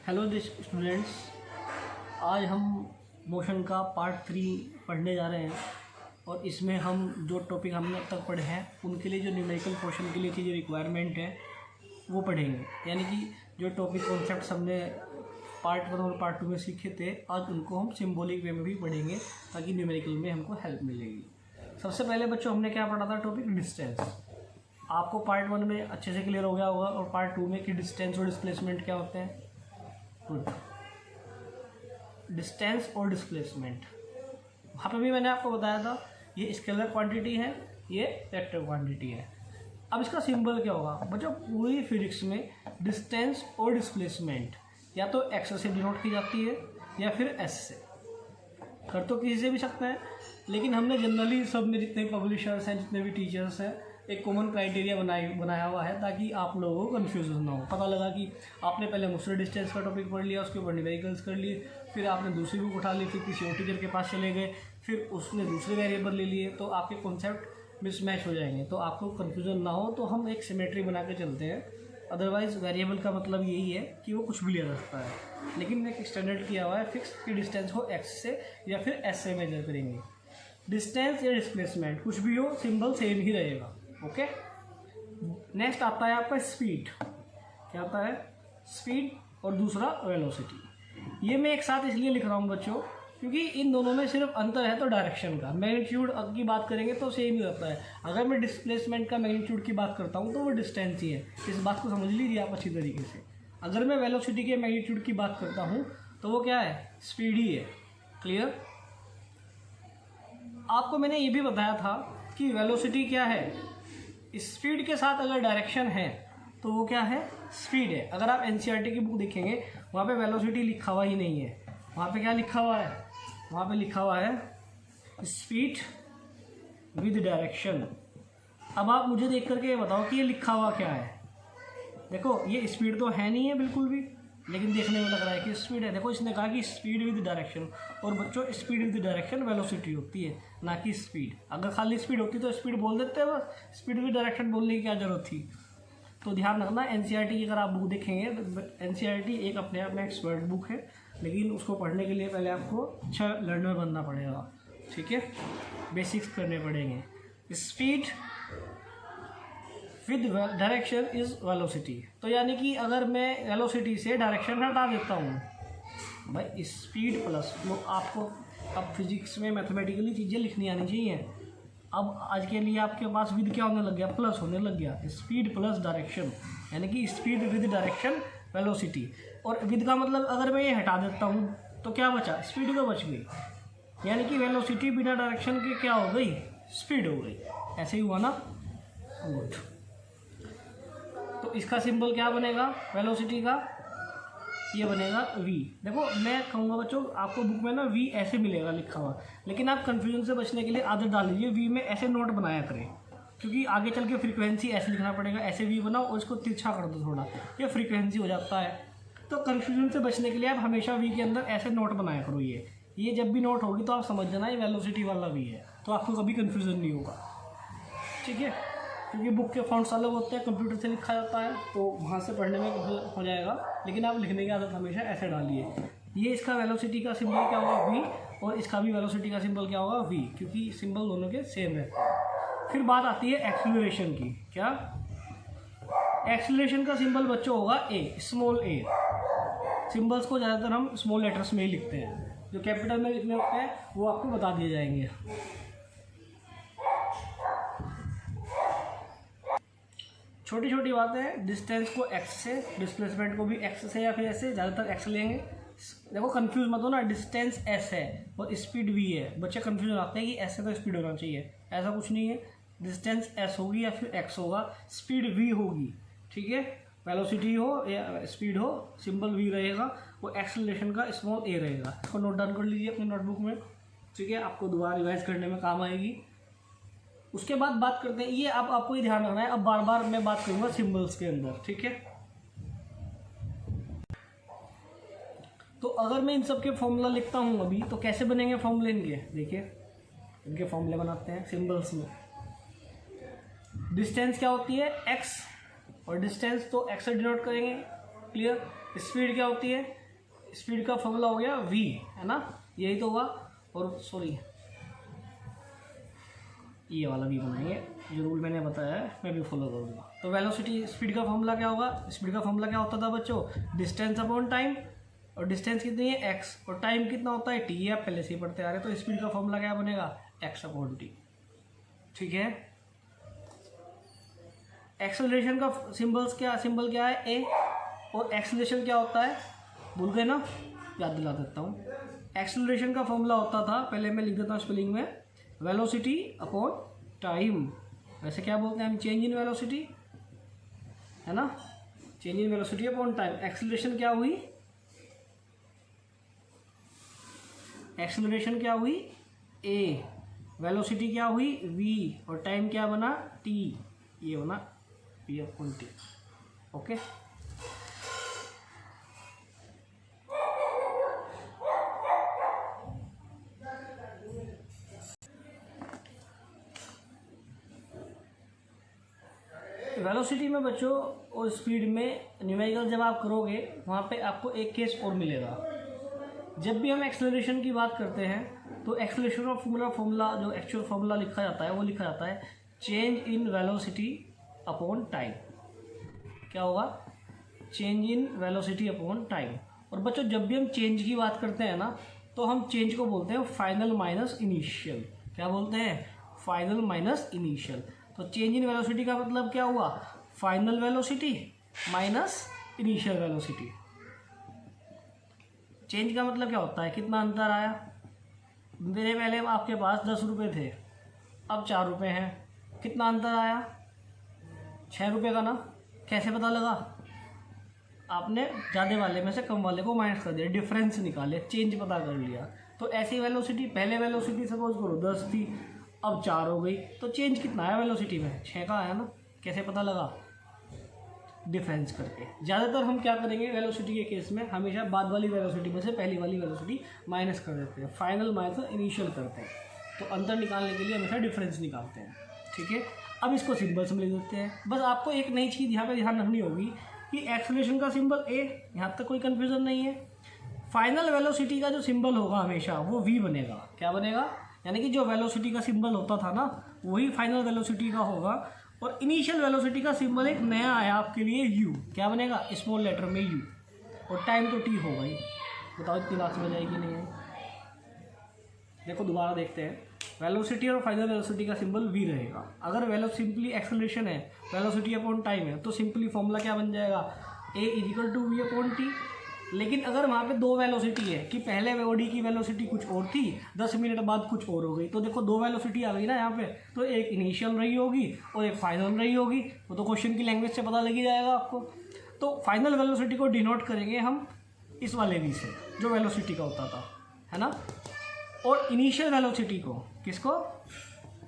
Hello students, आज हम motion का पार्ट 3 पढ़ने जा रहे हैं और इसमें हम जो टॉपिक हमने अब तक पढ़े हैं उनके लिए जो न्यूमेरिकल पोर्शन के लिए की जो रिक्वायरमेंट है वो पढ़ेंगे। यानी कि जो टॉपिक कॉन्सेप्ट्स हमने पार्ट 1 और पार्ट 2 में सीखे थे, आज उनको हम सिम्बॉलिक वे में भी पढ़ेंगे ताकि न्यूमेरिकल में हमको हेल्प मिलेगी। सबसे पहले बच्चों हमने क्या पढ़ा था? Topic distance. आपको पार्ट 1 में अच्छे से क्लियर हो गया होगा और पार्ट 2 में कि डिस्टेंस और डिस्प्लेसमेंट क्या होते हैं। गुड। डिस्टेंस और डिस्प्लेसमेंट वहाँ पे भी मैंने आपको बताया था, ये स्केलर क्वांटिटी है, ये वेक्टर क्वांटिटी है। अब इसका सिंबल क्या होगा बच्चों? पूरी फिजिक्स में डिस्टेंस और डिस्प्लेसमेंट या तो एक्स से डिनोट की जाती है या फिर एस से। कर तो किसी से भी सकते हैं, लेकिन हमने जनरली सब में जितने पब्लिशर्स हैं, जितने भी टीचर्स हैं, एक कॉमन क्राइटेरिया बनाया हुआ है ताकि आप लोगों को कन्फ्यूजन ना हो। पता लगा कि आपने पहले मुझसे डिस्टेंस का टॉपिक पढ़ लिया, उसके ऊपर न्यूमेरिकल्स कर लिए, फिर आपने दूसरी बुक उठा ली, फिर किसी और टीचर के पास चले गए, फिर उसने दूसरे वेरिएबल ले लिए, तो आपके कॉन्सेप्ट मिसमैच हो जाएंगे। तो आपको कन्फ्यूजन ना हो तो हम एक सिमेट्री बना के चलते हैं। अदरवाइज वेरिएबल का मतलब यही है कि वो कुछ भी ले सकता है, लेकिन एक स्टैंडर्ड किया हुआ है फिक्स कि डिस्टेंस को एक्स से या फिर एस से मेजर करेंगे। डिस्टेंस या डिस्प्लेसमेंट कुछ भी हो, सिंबल सेम ही रहेगा। ओके। नेक्स्ट आता है आपका स्पीड। क्या आता है? स्पीड और दूसरा वेलोसिटी। ये मैं एक साथ इसलिए लिख रहा हूँ बच्चों क्योंकि इन दोनों में सिर्फ अंतर है तो डायरेक्शन का। मैग्नीट्यूड की बात करेंगे तो सेम ही होता है। अगर मैं डिस्प्लेसमेंट का मैग्नीट्यूड की बात करता हूँ तो वो डिस्टेंस ही है। इस बात को समझ लीजिए आप अच्छी तरीके से। अगर मैं वेलोसिटी के मैग्नीट्यूड की बात करता हूँ तो वो क्या है? स्पीड ही है। क्लियर? आपको मैंने ये भी बताया था कि वेलोसिटी क्या है, स्पीड के साथ अगर डायरेक्शन है तो वो क्या है? स्पीड है। अगर आप एनसीईआरटी की बुक देखेंगे वहाँ पे वेलोसिटी लिखा हुआ ही नहीं है। वहाँ पे क्या लिखा हुआ है? वहाँ पे लिखा हुआ है स्पीड विद डायरेक्शन। अब आप मुझे देख करके ये बताओ कि ये लिखा हुआ क्या है। देखो ये स्पीड तो है नहीं है बिल्कुल भी, लेकिन देखने में लग रहा है कि स्पीड है। देखो इसने कहा कि स्पीड विद डायरेक्शन, और बच्चों स्पीड विद डायरेक्शन वेलोसिटी होती है, ना कि स्पीड। अगर खाली स्पीड होती तो स्पीड बोल देते हैं, बस स्पीड विद डायरेक्शन बोलने की क्या जरूरत थी। तो ध्यान रखना, एनसीईआरटी की अगर आप बुक देखेंगे तो एनसीईआरटी एक अपने आप में एक्सपर्ट बुक है, लेकिन उसको पढ़ने के लिए पहले आपको अच्छा लर्नर बनना पड़ेगा। ठीक है, बेसिक्स करने पड़ेंगे। Speed with direction is velocity. तो यानी कि अगर मैं वेलोसिटी से डायरेक्शन हटा देता हूँ भाई, स्पीड प्लस, तो आपको अब फिजिक्स में मैथमेटिकली चीज़ें लिखनी आनी चाहिए। अब आज के लिए आपके पास विद क्या होने लग गया? प्लस होने लग गया। स्पीड प्लस डायरेक्शन, यानी कि स्पीड विद डायरेक्शन वेलोसिटी। और विद का मतलब अगर मैं ये हटा देता हूँ तो क्या बचा? स्पीड तो बच गई, यानी कि वेलोसिटी बिना डायरेक्शन के क्या हो गई? स्पीड हो गई। ऐसे ही हुआ ना? गुड। तो इसका सिंबल क्या बनेगा वेलोसिटी का? ये बनेगा v। देखो मैं कहूँगा बच्चों आपको बुक में ना v ऐसे मिलेगा लिखा हुआ, लेकिन आप कंफ्यूजन से बचने के लिए आदत डाल लीजिए v में ऐसे नोट बनाया करें, क्योंकि आगे चल के फ्रीक्वेंसी ऐसे लिखना पड़ेगा। ऐसे v बनाओ और इसको तिरछा कर दो थोड़ा, ये फ्रीक्वेंसी हो जाता है। तो कन्फ्यूजन से बचने के लिए आप हमेशा v के अंदर ऐसे नोट बनाया करो। ये जब भी नोट होगी तो आप समझ जाना ये वेलोसिटी वाला v है, तो आपको कभी कन्फ्यूज़न नहीं होगा। ठीक है, क्योंकि बुक के फॉन्ट्स अलग होते हैं, कंप्यूटर से लिखा जाता है तो वहाँ से पढ़ने में हो जाएगा, लेकिन आप लिखने की आदत हमेशा ऐसे डालिए। ये इसका वेलोसिटी का सिंबल क्या होगा? v, और इसका भी वेलोसिटी का सिंबल क्या होगा? v, क्योंकि सिंबल दोनों के सेम है। फिर बात आती है एक्सीलरेशन की। क्या? एक्सीलरेशन का सिंबल बच्चों होगा a, स्मॉल a। सिंबल्स को ज़्यादातर हम स्मॉल लेटर्स में ही लिखते हैं, जो कैपिटल में लिखने होते हैं वो आपको बता दिए जाएंगे। छोटी छोटी बातें हैं। डिस्टेंस को x से, डिस्प्लेसमेंट को भी x से या फिर ऐसे, ज़्यादातर x लेंगे। देखो कंफ्यूज मत हो ना, डिस्टेंस s है और स्पीड v है। बच्चे कंफ्यूज आते हैं कि s से तो स्पीड होना चाहिए, ऐसा कुछ नहीं है। डिस्टेंस s होगी या फिर x होगा, स्पीड v होगी। ठीक है, वेलोसिटी हो या स्पीड हो, सिंबल v रहेगा, वो एक्सेलरेशन का स्मॉल a रहेगा। इसको नोट डाउन कर लीजिए अपनी नोटबुक में। ठीक है, आपको दोबारा रिवाइज करने में काम आएगी। उसके बाद बात करते हैं, ये अब आपको ये ध्यान रखना है, अब बार बार मैं बात करूंगा सिंबल्स के अंदर। ठीक है, तो अगर मैं इन सब के फॉर्मूला लिखता हूं अभी, तो कैसे बनेंगे फॉर्मूले इनके? देखिए इनके फॉर्मूले बनाते हैं सिंबल्स में। डिस्टेंस क्या होती है? x, और डिस्टेंस तो x से डिनोट करेंगे। क्लियर? स्पीड क्या होती है? स्पीड का फॉर्मूला हो गया v, है ना, यही तो हुआ। और सॉरी ये वाला भी बनाएंगे, जो रूल मैंने बताया है मैं भी फॉलो करूँगा। तो वेलोसिटी स्पीड का फॉर्मूला क्या होगा, स्पीड का फॉर्मूला क्या होता था बच्चों, डिस्टेंस अपॉन टाइम, और डिस्टेंस कितनी है x, और टाइम कितना होता है t, ये आप पहले से ही पढ़ते आ रहे हैं। तो स्पीड का फॉर्मूला क्या बनेगा, x अपॉन टी, ठीक है। एक्सेलरेशन का सिंबल क्या है a, और एक्सेलरेशन क्या होता है, भूल गए ना, याद दिला देता हूँ। एक्सेलरेशन का फॉर्मूला होता था, पहले मैं लिख देता हूँ स्पेलिंग में, वेलोसिटी अपॉन टाइम। वैसे क्या बोलते हैं हम, चेंज इन वेलोसिटी, है ना, change in velocity upon time. Acceleration क्या हुई, एक्सेलरेशन क्या हुई a, वेलोसिटी क्या हुई v, और टाइम क्या बना t, ये बना p upon t। Okay, velocity में बच्चों और स्पीड में न्यूमेरिकल जब आप करोगे वहाँ पे आपको एक केस और मिलेगा। जब भी हम एक्सेलरेशन की बात करते हैं तो एक्सेलरेशन का फॉर्मूला जो एक्चुअल फॉर्मूला लिखा जाता है वो लिखा जाता है change in velocity upon time. क्या होगा, change in velocity upon time. और बच्चों जब भी हम चेंज की बात करते हैं ना तो हम चेंज को बोलते हैं फाइनल माइनस इनिशियल। क्या बोलते हैं, फाइनल माइनस इनिशियल। तो चेंज इन वेलोसिटी का मतलब क्या हुआ, final velocity minus initial velocity. Change का मतलब क्या होता है, कितना अंतर आया। मेरे पहले आपके पास 10 रुपये थे, अब 4 रुपये हैं, कितना अंतर आया, 6 रुपये का ना। कैसे पता लगा, आपने ज़्यादा वाले में से कम वाले को माइनस कर दिया, डिफरेंस निकाले, चेंज पता कर लिया। तो ऐसी वेलोसिटी, पहले वेलोसिटी सपोज करो 10 थी, अब 4 हो गई, तो चेंज कितना आया वेलोसिटी में, 6 का आया ना। कैसे पता लगा, डिफरेंस करके। ज़्यादातर हम क्या करेंगे वेलोसिटी के केस में, हमेशा बाद वाली वेलोसिटी में से पहली वाली वेलोसिटी माइनस कर देते हैं, फाइनल माइनस इनिशियल करते हैं। तो अंतर निकालने के लिए हमेशा डिफरेंस निकालते हैं, ठीक है। अब इसको सिंबल्स में लिख देते हैं। बस आपको एक नई चीज़ यहाँ पे ध्यान रखनी होगी कि एक्सेलरेशन का सिंबल ए, यहाँ तक कोई कन्फ्यूज़न नहीं है। फाइनल वेलोसिटी का जो सिंबल होगा हमेशा वो वी बनेगा। क्या बनेगा, यानी कि जो वेलोसिटी का सिंबल होता था ना वही फाइनल वेलोसिटी का होगा। और इनिशियल वेलोसिटी का सिंबल एक नया आया आपके लिए यू। क्या बनेगा, स्मॉल लेटर में यू, और टाइम तो टी होगा ही। बताओ इतनी बात समझ आएगी नहीं है। देखो दोबारा देखते हैं, वेलोसिटी और फाइनल वेलोसिटी का सिंबल वी रहेगा। अगर सिंपली एक्सेलरेशन है, वेलोसिटी अपॉन टाइम है, तो सिंपली फॉर्मूला क्या बन जाएगा, A equal to V upon T. लेकिन अगर वहाँ पे दो वेलोसिटी है कि पहले बॉडी की वेलोसिटी कुछ और थी, 10 मिनट बाद कुछ और हो गई, तो देखो दो वेलोसिटी आ गई ना यहाँ पे। तो एक इनिशियल रही होगी और एक फाइनल रही होगी, वो तो क्वेश्चन की लैंग्वेज से पता लग ही जाएगा आपको। तो फाइनल वेलोसिटी को डिनोट करेंगे हम इस वाले वी से, जो वेलोसिटी का होता था, है ना। और इनिशियल वेलोसिटी को, किसको,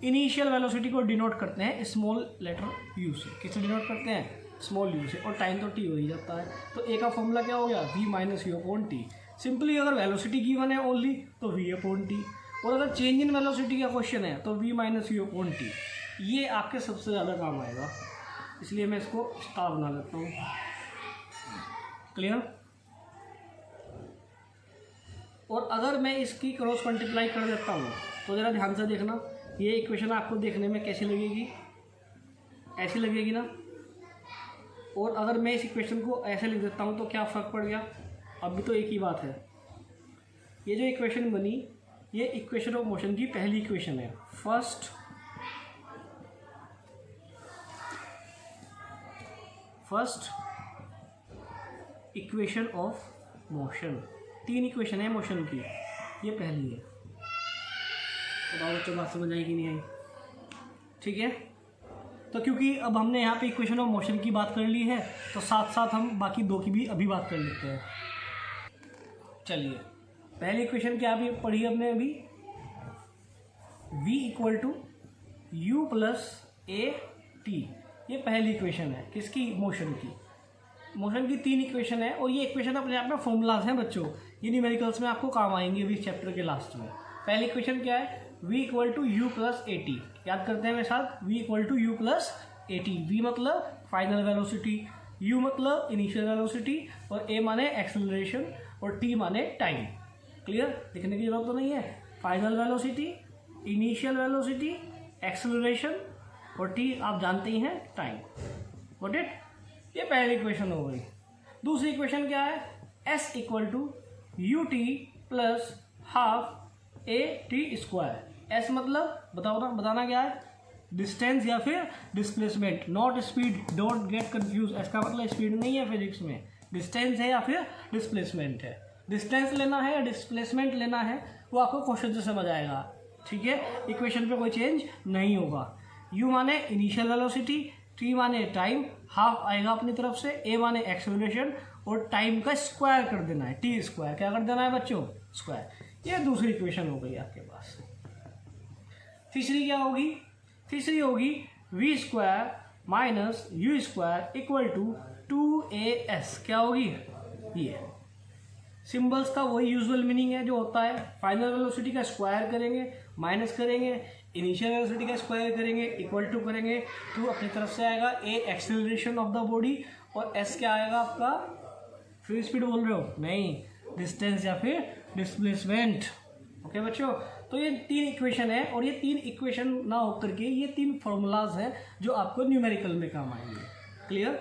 इनिशियल वेलोसिटी को डिनोट करते हैं स्मॉल लेटर यू से। किससे डिनोट करते हैं, स्मॉल यू से। और टाइम तो टी हो ही जाता है। तो ए का फॉर्मूला क्या हो गया, v minus u upon t. Simply अगर वेलोसिटी गिवन है ओनली तो वी अपॉन टी, और अगर चेंज इन वेलोसिटी का क्वेश्चन है तो v minus u upon t. ये आपके सबसे ज़्यादा काम आएगा, इसलिए मैं इसको स्टार बना लेता हूँ। क्लियर। और अगर मैं इसकी क्रॉस मल्टीप्लाई कर देता हूँ तो ज़रा ध्यान से देखना, ये इक्वेशन आपको देखने में कैसी लगेगी, ऐसी लगेगी ना। और अगर मैं इस इक्वेशन को ऐसे लिख देता हूँ तो क्या फ़र्क पड़ गया, अभी तो एक ही बात है। ये जो इक्वेशन बनी, ये इक्वेशन ऑफ मोशन की पहली इक्वेशन है, first equation of motion. 3 equation है मोशन की, ये पहली है। बताओ बच्चों बात समझ आई कि नहीं आई, ठीक है। तो क्योंकि अब हमने यहाँ पे इक्वेशन ऑफ मोशन की बात कर ली है तो साथ साथ हम बाकी दो की भी अभी बात कर लेते हैं। चलिए, पहली इक्वेशन क्या अभी पढ़ी हमने अभी, v equal to u plus a t. ये पहली इक्वेशन है किसकी, मोशन की। मोशन की 3 इक्वेशन है और ये इक्वेशन अपने आप में फॉर्मूलाज हैं बच्चों, ये न्यूमेरिकल्स में आपको काम आएंगे अभी चैप्टर के लास्ट में। पहली इक्वेशन क्या है, v equal to u plus a t. याद करते हैं मेरे साथ, v equal to u plus a t. V मतलब फाइनल वेलोसिटी, u मतलब इनिशियल वेलोसिटी, और a माने एक्सेलरेशन, और टी माने टाइम। क्लियर, लिखने की जरूरत तो नहीं है। Final velocity, initial velocity, acceleration और टी आप जानते ही हैं टाइम। Got it? ये पहली इक्वेशन हो गई। दूसरी इक्वेशन क्या है? S equal to u t plus half a t square. S मतलब बताना क्या है? डिस्टेंस या फिर displacement, not speed, don't get confuse. S का मतलब स्पीड नहीं है फिजिक्स में, डिस्टेंस है या फिर डिस्प्लेसमेंट है। डिस्टेंस लेना है या डिस्प्लेसमेंट लेना है वो आपको क्वेश्चन से समझ आएगा। ठीक है, इक्वेशन पे कोई चेंज नहीं होगा। यू माने इनिशियल वेलोसिटी, टी माने टाइम, हाफ आएगा अपनी तरफ से, ए माने एक्सेलरेशन और टाइम का स्क्वायर कर देना है, टी स्क्वायर। क्या कर देना है बच्चों? स्क्वायर। ये दूसरी इक्वेशन हो गई आपके पास। तीसरी क्या होगी? तीसरी होगी v square minus u square equal to 2as। क्या होगी? ये सिंबल्स का वही यूजुअल मीनिंग है जो होता है। फाइनल वेलोसिटी का स्क्वायर करेंगे, माइनस करेंगे, इनिशियल वेलोसिटी का स्क्वायर करेंगे, इक्वल टू करेंगे, टू अपनी तरफ से आएगा, ए एक्सेलरेशन ऑफ द बॉडी और एस क्या आएगा आपका? फ्री स्पीड बोल रहे हो? नहीं, डिस्टेंस या फिर डिस्प्लेसमेंट। ओके बच्चों, तो ये तीन इक्वेशन है और ये तीन इक्वेशन ना होकर के ये तीन फॉर्मूलाज हैं जो आपको न्यूमेरिकल में काम आएंगे। क्लियर?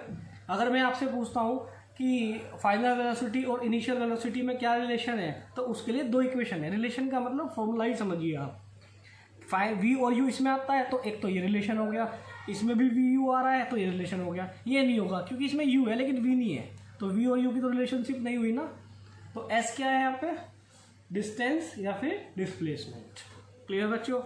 अगर मैं आपसे पूछता हूँ कि फाइनल वेलोसिटी और इनिशियल वेलोसिटी में क्या रिलेशन है, तो उसके लिए दो इक्वेशन है। रिलेशन का मतलब फॉर्मूला ही समझिए आप। वी और यू इसमें आता है तो एक तो ये रिलेशन हो गया, इसमें भी वी यू आ रहा है तो ये रिलेशन हो गया। ये नहीं होगा क्योंकि इसमें यू है लेकिन वी नहीं है, तो वी और यू की तो रिलेशनशिप नहीं हुई ना। तो एस क्या है यहाँ पे? डिस्टेंस या फिर डिस्प्लेसमेंट। क्लियर बच्चों?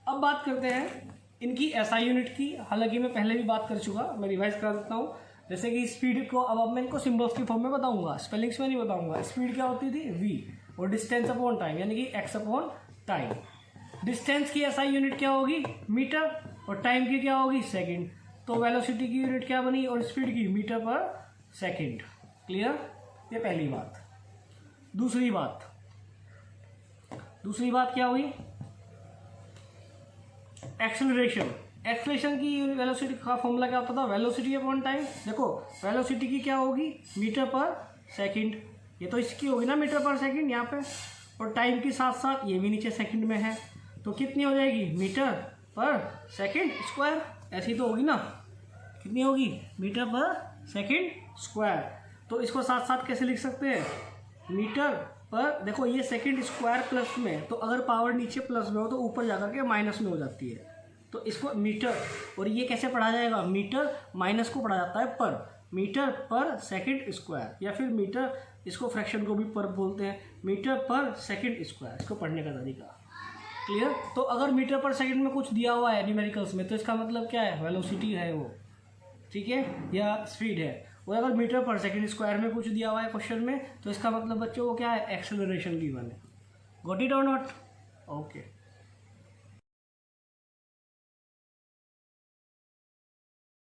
अब बात करते हैं इनकी एसआई यूनिट की। हालांकि मैं पहले भी बात कर चुका, मैं रिवाइज करा देता हूँ। जैसे कि स्पीड को अब मैं इनको सिंबल्स की फॉर्म में बताऊंगा, स्पेलिंग्स में नहीं बताऊंगा। स्पीड क्या होती थी? वी, और डिस्टेंस अपॉन टाइम यानी कि एक्स अपॉन टाइम। डिस्टेंस की एसआई यूनिट क्या होगी? मीटर, और टाइम की क्या होगी? सेकंड। तो वेलोसिटी की यूनिट क्या बनी और स्पीड की? मीटर पर सेकंड। क्लियर? ये पहली बात। दूसरी बात क्या हुई? एक्सेलरेशन। एक्सेलरेशन की वेलोसिटी का फॉर्मूला क्या होता था? Velocity upon time. देखो वेलोसिटी की क्या होगी? मीटर पर सेकंड। ये तो इसकी होगी ना, मीटर पर सेकंड यहाँ पे, और टाइम के साथ साथ ये भी नीचे सेकंड में है, तो कितनी हो जाएगी? मीटर पर सेकंड स्क्वायर। ऐसी तो होगी ना, कितनी होगी? मीटर पर सेकंड स्क्वायर। तो इसको साथ साथ कैसे लिख सकते हैं? मीटर पर, देखो ये सेकंड स्क्वायर प्लस में, तो अगर पावर नीचे प्लस में हो तो ऊपर जाकर के माइनस में हो जाती है, तो इसको मीटर, और ये कैसे पढ़ा जाएगा? मीटर माइनस को पढ़ा जाता है पर, मीटर पर सेकंड स्क्वायर, या फिर मीटर, इसको फ्रैक्शन को भी पर बोलते हैं, मीटर पर सेकंड स्क्वायर, इसको पढ़ने का तरीका। क्लियर? तो अगर मीटर पर सेकंड में कुछ दिया हुआ है न्यूमेरिकल्स में, तो इसका मतलब क्या है? वेलोसिटी है वो, ठीक है, या स्पीड है। और अगर मीटर पर सेकंड स्क्वायर में कुछ दिया हुआ है क्वेश्चन में, तो इसका मतलब बच्चों वो क्या है? एक्सेलरेशन गिवन है। गॉट इट और नॉट? ओके।